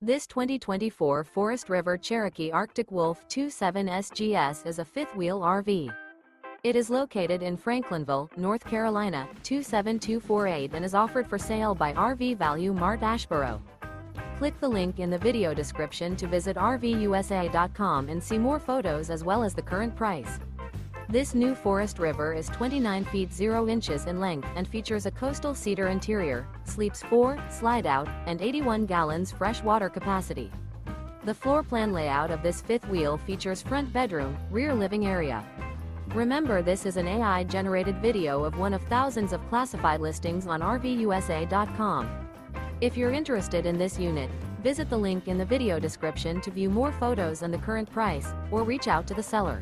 This 2024 Forest River Cherokee Arctic Wolf 27 SGS is a fifth-wheel RV. It is located in Franklinville, North Carolina, 27248 and is offered for sale by RV Value Mart Asheboro. Click the link in the video description to visit RVUSA.com and see more photos as well as the current price. This new Forest River is 29 feet 0 inches in length and features a Coastal Cedar interior, sleeps 4, Slideout, and 81 gallons fresh water capacity. The floor plan layout of this fifth wheel features front bedroom, rear living area. Remember, this is an AI-generated video of one of thousands of classified listings on RVUSA.com. If you're interested in this unit, visit the link in the video description to view more photos and the current price, or reach out to the seller.